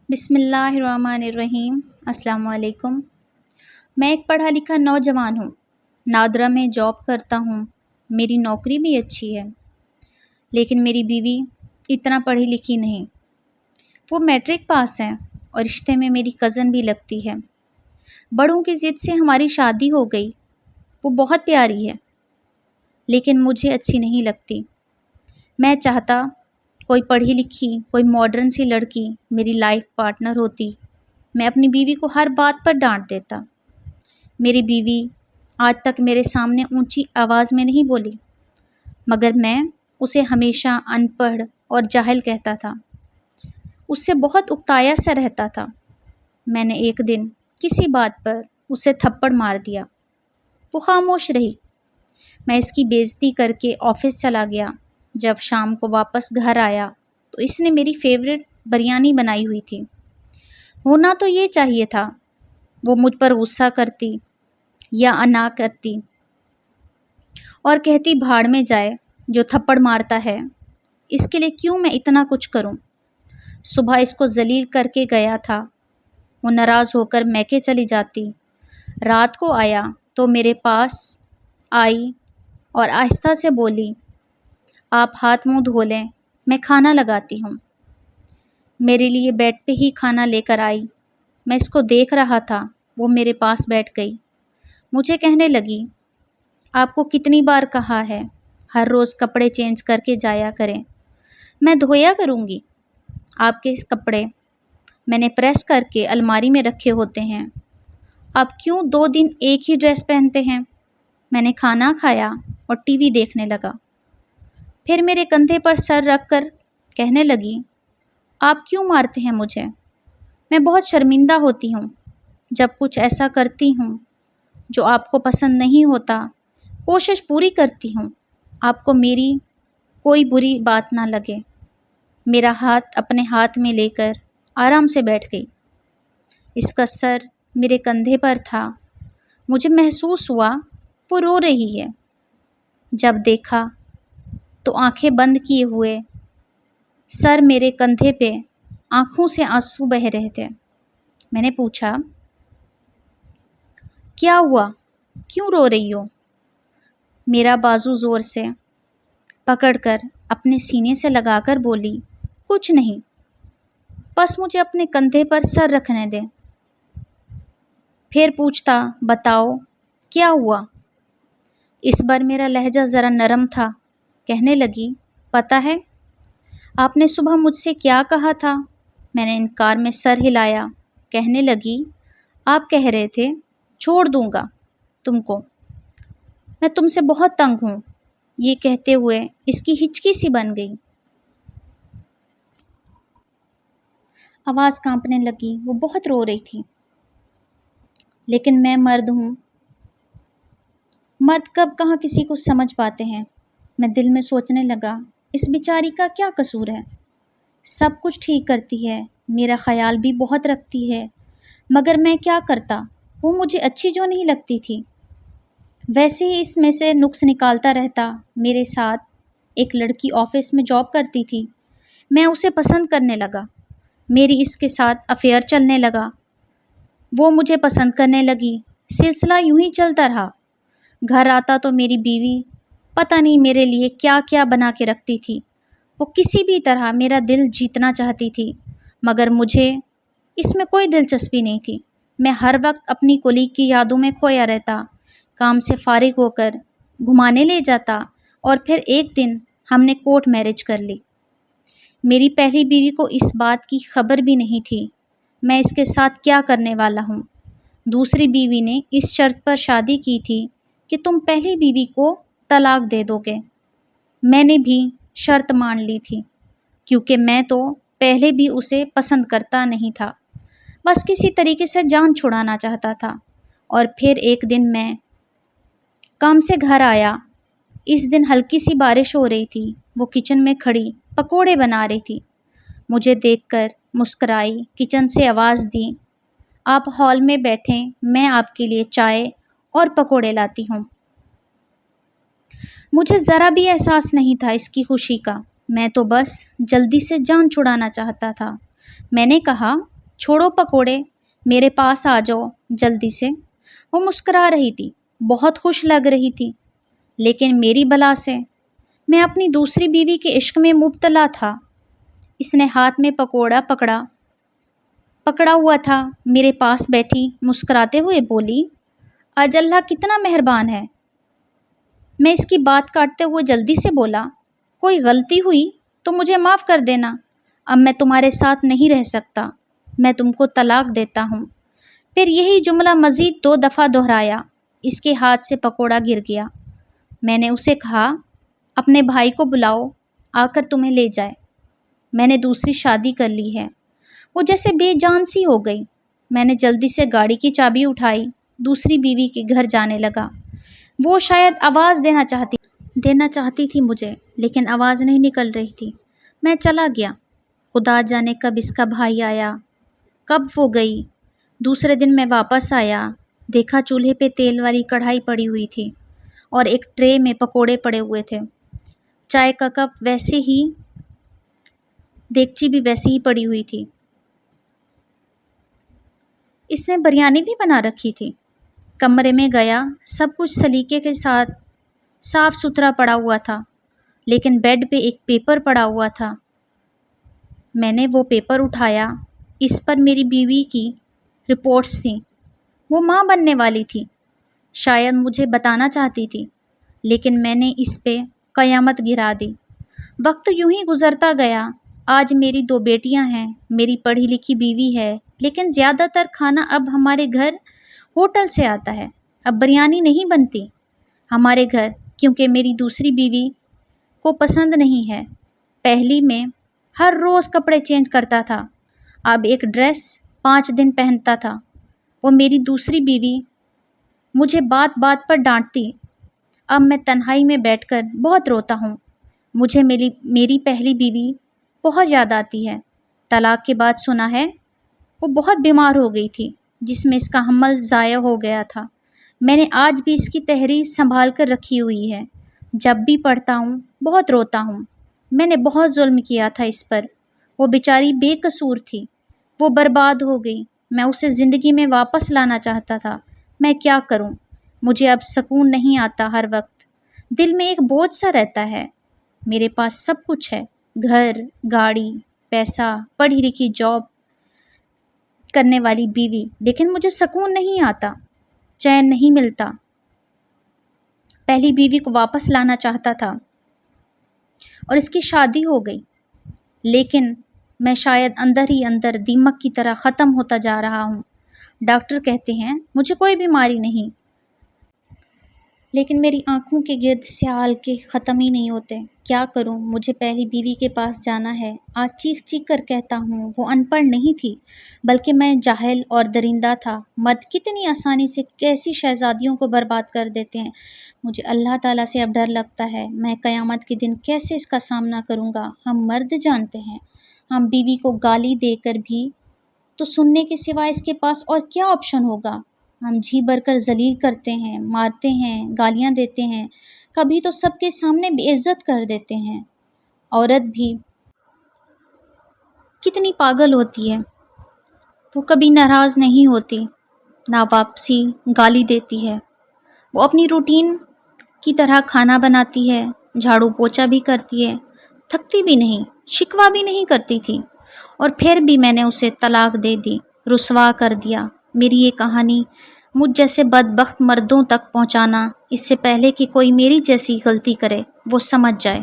بسم اللہ الرحمن الرحیم۔ السلام علیکم۔ میں ایک پڑھا لکھا نوجوان ہوں، نادرا میں جاب کرتا ہوں، میری نوکری بھی اچھی ہے، لیکن میری بیوی اتنا پڑھی لکھی نہیں۔ وہ میٹرک پاس ہے اور رشتے میں میری کزن بھی لگتی ہے۔ بڑوں کی ضد سے ہماری شادی ہو گئی۔ وہ بہت پیاری ہے، لیکن مجھے اچھی نہیں لگتی۔ میں چاہتا کوئی پڑھی لکھی، کوئی ماڈرن سی لڑکی میری لائف پارٹنر ہوتی۔ میں اپنی بیوی کو ہر بات پر ڈانٹ دیتا۔ میری بیوی آج تک میرے سامنے اونچی آواز میں نہیں بولی، مگر میں اسے ہمیشہ ان پڑھ اور جاہل کہتا تھا۔ اس سے بہت اکتایا سا رہتا تھا۔ میں نے ایک دن کسی بات پر اسے تھپڑ مار دیا۔ وہ خاموش رہی۔ میں اس کی بےعزتی کر کے آفس چلا گیا۔ جب شام کو واپس گھر آیا تو اس نے میری فیورٹ بریانی بنائی ہوئی تھی۔ ہونا تو یہ چاہیے تھا وہ مجھ پر غصہ کرتی یا انا کرتی اور کہتی بھاڑ میں جائے، جو تھپڑ مارتا ہے اس کے لیے کیوں میں اتنا کچھ کروں۔ صبح اس کو ذلیل کر کے گیا تھا۔ وہ ناراض ہو کر میکے چلی جاتی۔ رات کو آیا تو میرے پاس آئی اور آہستہ سے بولی، آپ ہاتھ منہ دھو لیں، میں کھانا لگاتی ہوں۔ میرے لیے بیڈ پہ ہی کھانا لے کر آئی۔ میں اس کو دیکھ رہا تھا۔ وہ میرے پاس بیٹھ گئی۔ مجھے کہنے لگی، آپ کو کتنی بار کہا ہے ہر روز کپڑے چینج کر کے جایا کریں۔ میں دھویا کروں گی۔ آپ کے کپڑے میں نے پریس کر کے الماری میں رکھے ہوتے ہیں۔ آپ کیوں 2 دن ایک ہی ڈریس پہنتے ہیں؟ میں نے کھانا کھایا اور ٹی وی دیکھنے لگا۔ پھر میرے کندھے پر سر رکھ کر کہنے لگی، آپ کیوں مارتے ہیں مجھے؟ میں بہت شرمندہ ہوتی ہوں جب کچھ ایسا کرتی ہوں جو آپ کو پسند نہیں ہوتا۔ کوشش پوری کرتی ہوں آپ کو میری کوئی بری بات نہ لگے۔ میرا ہاتھ اپنے ہاتھ میں لے کر آرام سے بیٹھ گئی۔ اس کا سر میرے کندھے پر تھا۔ مجھے محسوس ہوا وہ رو رہی ہے۔ جب دیکھا تو آنکھیں بند کیے ہوئے سر میرے کندھے پہ، آنکھوں سے آنسو بہہ رہے تھے۔ میں نے پوچھا، کیا ہوا؟ کیوں رو رہی ہو؟ میرا بازو زور سے پکڑ کر اپنے سینے سے لگا کر بولی، کچھ نہیں، بس مجھے اپنے کندھے پر سر رکھنے دے۔ پھر پوچھتا، بتاؤ کیا ہوا؟ اس بار میرا لہجہ ذرا نرم تھا۔ کہنے لگی، پتہ ہے آپ نے صبح مجھ سے کیا کہا تھا؟ میں نے انکار میں سر ہلایا۔ کہنے لگی، آپ کہہ رہے تھے چھوڑ دوں گا تم کو، میں تم سے بہت تنگ ہوں۔ یہ کہتے ہوئے اس کی ہچکی سی بن گئی۔ آواز کانپنے لگی۔ وہ بہت رو رہی تھی۔ لیکن میں مرد ہوں۔ مرد کب کہاں کسی کو سمجھ پاتے ہیں۔ میں دل میں سوچنے لگا، اس بیچاری کا کیا قصور ہے؟ سب کچھ ٹھیک کرتی ہے، میرا خیال بھی بہت رکھتی ہے، مگر میں کیا کرتا؟ وہ مجھے اچھی جو نہیں لگتی تھی، ویسے ہی اس میں سے نقص نکالتا رہتا۔ میرے ساتھ ایک لڑکی آفس میں جاب کرتی تھی۔ میں اسے پسند کرنے لگا۔ میری اس کے ساتھ افیئر چلنے لگا۔ وہ مجھے پسند کرنے لگی۔ سلسلہ یوں ہی چلتا رہا۔ گھر آتا تو میری بیوی پتہ نہیں میرے لیے کیا کیا بنا کے رکھتی تھی۔ وہ کسی بھی طرح میرا دل جیتنا چاہتی تھی، مگر مجھے اس میں کوئی دلچسپی نہیں تھی۔ میں ہر وقت اپنی کولیگ کی یادوں میں کھویا رہتا۔ کام سے فارغ ہو کر گھمانے لے جاتا اور پھر ایک دن ہم نے کورٹ میرج کر لی۔ میری پہلی بیوی کو اس بات کی خبر بھی نہیں تھی میں اس کے ساتھ کیا کرنے والا ہوں۔ دوسری بیوی نے اس شرط پر شادی کی تھی کہ تم پہلی بیوی کو طلاق دے دو گے۔ میں نے بھی شرط مان لی تھی، کیونکہ میں تو پہلے بھی اسے پسند کرتا نہیں تھا، بس کسی طریقے سے جان چھڑانا چاہتا تھا۔ اور پھر ایک دن میں کام سے گھر آیا۔ اس دن ہلکی سی بارش ہو رہی تھی۔ وہ کچن میں کھڑی پکوڑے بنا رہی تھی۔ مجھے دیکھ کر مسکرائی، کچن سے آواز دی، آپ ہال میں بیٹھیں، میں آپ کے لیے چائے اور پکوڑے لاتی ہوں۔ مجھے ذرا بھی احساس نہیں تھا اس کی خوشی کا۔ میں تو بس جلدی سے جان چھڑانا چاہتا تھا۔ میں نے کہا، چھوڑو پکوڑے، میرے پاس آ جاؤ جلدی سے۔ وہ مسکرا رہی تھی، بہت خوش لگ رہی تھی، لیکن میری بلا سے میں اپنی دوسری بیوی کے عشق میں مبتلا تھا۔ اس نے ہاتھ میں پکوڑا پکڑا ہوا تھا، میرے پاس بیٹھی مسکراتے ہوئے بولی، آج اللہ کتنا مہربان ہے۔ میں اس کی بات کاٹتے ہوئے جلدی سے بولا، کوئی غلطی ہوئی تو مجھے معاف کر دینا، اب میں تمہارے ساتھ نہیں رہ سکتا، میں تم کو طلاق دیتا ہوں۔ پھر یہی جملہ مزید 2 دفعہ دہرایا۔ اس کے ہاتھ سے پکوڑا گر گیا۔ میں نے اسے کہا، اپنے بھائی کو بلاؤ، آ کر تمہیں لے جائے، میں نے دوسری شادی کر لی ہے۔ وہ جیسے بے جان سی ہو گئی۔ میں نے جلدی سے گاڑی کی چابی اٹھائی، دوسری بیوی کے گھر جانے لگا۔ وہ شاید آواز دینا چاہتی تھی مجھے، لیکن آواز نہیں نکل رہی تھی۔ میں چلا گیا۔ خدا جانے کب اس کا بھائی آیا، کب وہ گئی۔ دوسرے دن میں واپس آیا، دیکھا چولہے پہ تیل والی کڑھائی پڑی ہوئی تھی اور ایک ٹرے میں پکوڑے پڑے ہوئے تھے، چائے کا کپ ویسے ہی، دیگچی بھی ویسے ہی پڑی ہوئی تھی۔ اس نے بریانی بھی بنا رکھی تھی۔ کمرے میں گیا، سب کچھ سلیقے کے ساتھ صاف ستھرا پڑا ہوا تھا، لیکن بیڈ پہ ایک پیپر پڑا ہوا تھا۔ میں نے وہ پیپر اٹھایا، اس پر میری بیوی کی رپورٹس تھیں۔ وہ ماں بننے والی تھی، شاید مجھے بتانا چاہتی تھی، لیکن میں نے اس پہ قیامت گرا دی۔ وقت یوں ہی گزرتا گیا۔ آج میری 2 بیٹیاں ہیں، میری پڑھی لکھی بیوی ہے، لیکن زیادہ تر کھانا اب ہمارے گھر ہوٹل سے آتا ہے۔ اب بریانی نہیں بنتی ہمارے گھر، کیونکہ میری دوسری بیوی کو پسند نہیں ہے۔ پہلی میں ہر روز کپڑے چینج کرتا تھا، اب ایک ڈریس 5 دن پہنتا تھا۔ وہ میری دوسری بیوی مجھے بات بات پر ڈانٹتی۔ اب میں تنہائی میں بیٹھ کر بہت روتا ہوں۔ مجھے میری پہلی بیوی بہت یاد آتی ہے۔ طلاق کے بعد سنا ہے وہ بہت بیمار ہو گئی تھی، جس میں اس کا حمل ضائع ہو گیا تھا۔ میں نے آج بھی اس کی تحریر سنبھال کر رکھی ہوئی ہے۔ جب بھی پڑھتا ہوں بہت روتا ہوں۔ میں نے بہت ظلم کیا تھا اس پر، وہ بیچاری بے قصور تھی، وہ برباد ہو گئی۔ میں اسے زندگی میں واپس لانا چاہتا تھا، میں کیا کروں؟ مجھے اب سکون نہیں آتا، ہر وقت دل میں ایک بوجھ سا رہتا ہے۔ میرے پاس سب کچھ ہے، گھر، گاڑی، پیسہ، پڑھی لکھی جاب کرنے والی بیوی، لیکن مجھے سکون نہیں آتا، چین نہیں ملتا۔ پہلی بیوی کو واپس لانا چاہتا تھا اور اس کی شادی ہو گئی، لیکن میں شاید اندر ہی اندر دیمک کی طرح ختم ہوتا جا رہا ہوں۔ ڈاکٹر کہتے ہیں مجھے کوئی بیماری نہیں، لیکن میری آنکھوں کے گرد سیال کے ختم ہی نہیں ہوتے۔ کیا کروں؟ مجھے پہلی بیوی کے پاس جانا ہے۔ آج چیخ چیخ کر کہتا ہوں، وہ ان پڑھ نہیں تھی، بلکہ میں جاہل اور درندہ تھا۔ مرد کتنی آسانی سے کیسی شہزادیوں کو برباد کر دیتے ہیں۔ مجھے اللہ تعالیٰ سے اب ڈر لگتا ہے، میں قیامت کے دن کیسے اس کا سامنا کروں گا۔ ہم مرد جانتے ہیں، ہم بیوی کو گالی دے کر بھی تو سننے کے سوا اس کے پاس اور کیا آپشن ہوگا۔ ہم جی بھر کر ذلیل کرتے ہیں، مارتے ہیں، گالیاں دیتے ہیں، کبھی تو سب کے سامنے بے عزت کر دیتے ہیں۔ عورت بھی کتنی پاگل ہوتی ہے، وہ کبھی ناراض نہیں ہوتی، نہ واپسی گالی دیتی ہے۔ وہ اپنی روٹین کی طرح کھانا بناتی ہے، جھاڑو پوچھا بھی کرتی ہے، تھکتی بھی نہیں، شکوہ بھی نہیں کرتی تھی، اور پھر بھی میں نے اسے طلاق دے دی، رسوا کر دیا۔ میری یہ کہانی مجھ جیسے بدبخت مردوں تک پہنچانا، اس سے پہلے کہ کوئی میری جیسی غلطی کرے، وہ سمجھ جائے۔